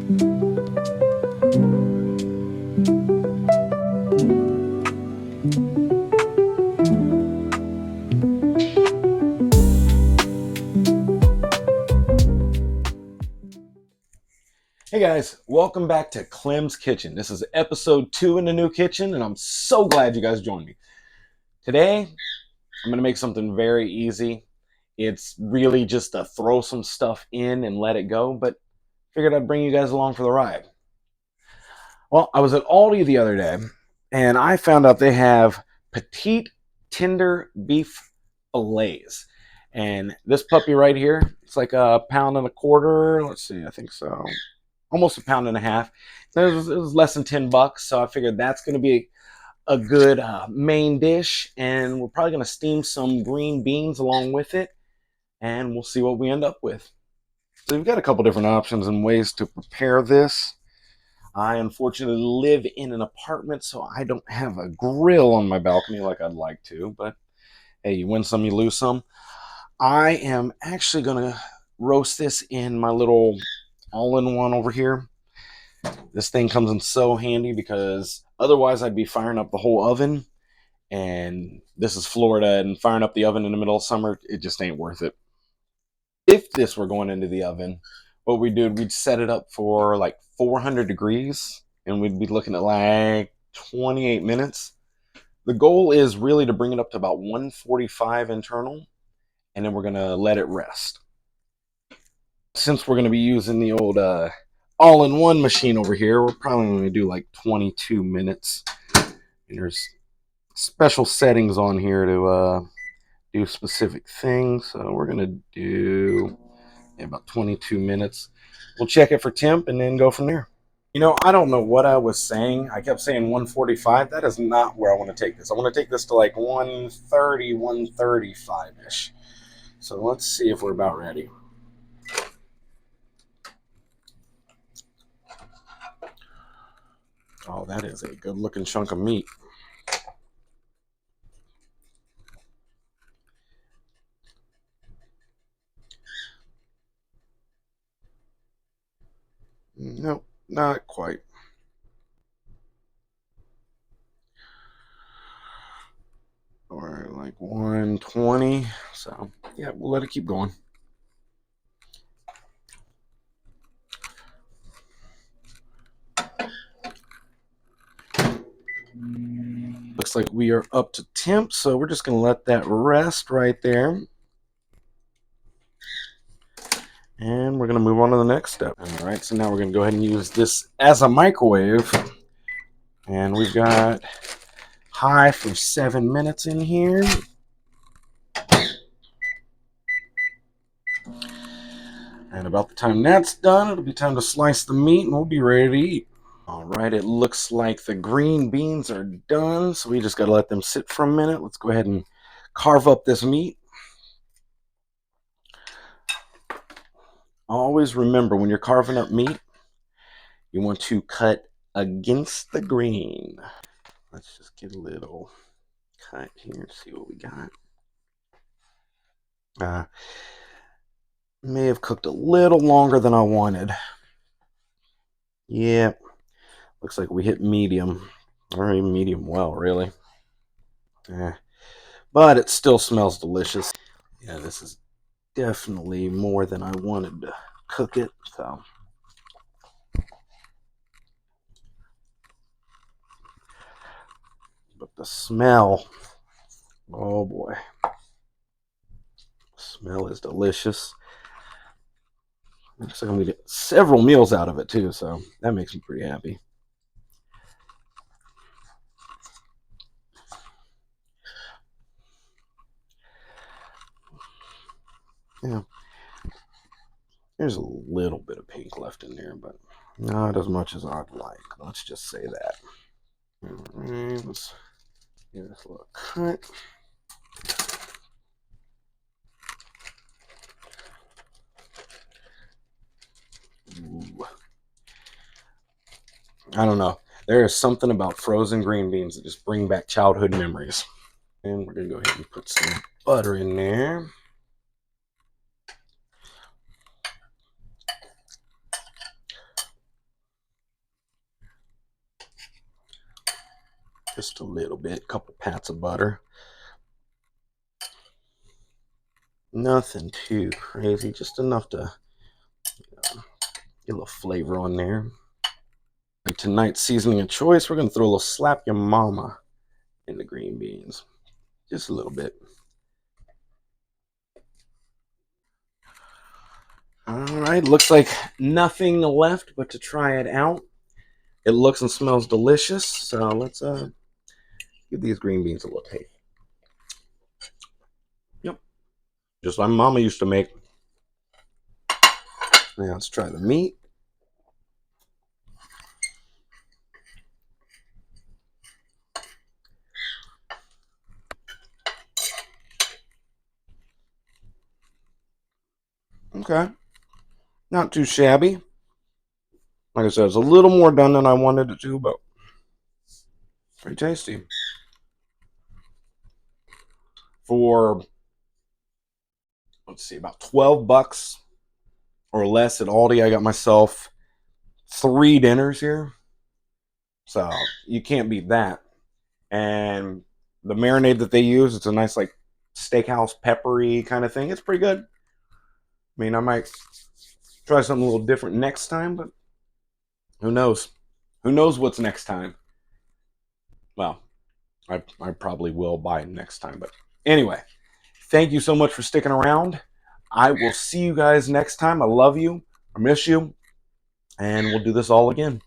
Hey guys, welcome back to Clem's Kitchen. This is episode 2 in the new kitchen, and I'm so glad you guys joined me. Today, I'm gonna make something very easy. It's really just to throw some stuff in and let it go, but figured I'd bring you guys along for the ride. Well, I was at Aldi the other day, and I found out they have petite tender beef fillets. And this puppy right here, it's like a pound and a quarter. Let's see, I think so. Almost a pound and a half. So it was less than $10, so I figured that's going to be a good main dish, and we're probably going to steam some green beans along with it, and we'll see what we end up with. So we've got a couple different options and ways to prepare this. I unfortunately live in an apartment, so I don't have a grill on my balcony like I'd like to, but hey, you win some, you lose some. I am actually going to roast this in my little all-in-one over here. This thing comes in so handy because otherwise I'd be firing up the whole oven, and this is Florida, and firing up the oven in the middle of summer, it just ain't worth it. If this were going into the oven, what we'd do, we'd set it up for like 400 degrees, and we'd be looking at like 28 minutes. The goal is really to bring it up to about 145 internal, and then we're going to let it rest. Since we're going to be using the old all-in-one machine over here, we're probably going to do like 22 minutes. And there's special settings on here to do specific things. So we're going to do about 22 minutes. We'll check it for temp and then go from there. You know, I don't know what I was saying. I kept saying 145. That is not where I want to take this. I want to take this to like 130, 135-ish. So let's see if we're about ready. Oh, that is a good looking chunk of meat. Nope, not quite. Or like 120. So yeah, we'll let it keep going. Looks like we are up to temp, so we're just going to let that rest right there. And we're going to move on to the next step. All right, so now we're going to go ahead and use this as a microwave. And we've got high for 7 minutes in here. And about the time that's done, it'll be time to slice the meat and we'll be ready to eat. All right, it looks like the green beans are done, so we just got to let them sit for a minute. Let's go ahead and carve up this meat. Always remember, when you're carving up meat, you want to cut against the grain. Let's just get a little cut here, see what we got. May have cooked a little longer than I wanted. Yeah, looks like we hit medium, or even medium well, really. But it still smells delicious. Yeah, this is definitely more than I wanted to cook it, so. But the smell, oh boy. The smell is delicious. Looks like I'm gonna get several meals out of it too, so that makes me pretty happy. Yeah, there's a little bit of pink left in there, but not as much as I'd like. Let's just say that. All right, let's give this a little cut. Ooh. I don't know. There is something about frozen green beans that just bring back childhood memories. And we're going to go ahead and put some butter in there. Just a little bit, couple pats of butter. Nothing too crazy, just enough to get a little flavor on there. And tonight's seasoning of choice, we're going to throw a little slap your mama in the green beans. Just a little bit. All right, looks like nothing left but to try it out. It looks and smells delicious, so let's give these green beans a little taste. Yep, just like Mama used to make. Now let's try the meat. Okay, not too shabby. Like I said, it's a little more done than I wanted it to, but pretty tasty. For, let's see, about 12 bucks or less at Aldi, I got myself 3 dinners here. So you can't beat that. And the marinade that they use, it's a nice like steakhouse peppery kind of thing. It's pretty good. I mean, I might try something a little different next time, but who knows? Who knows what's next time? Well, I probably will buy it next time. But anyway, thank you so much for sticking around. I will see you guys next time. I love you. I miss you. And we'll do this all again.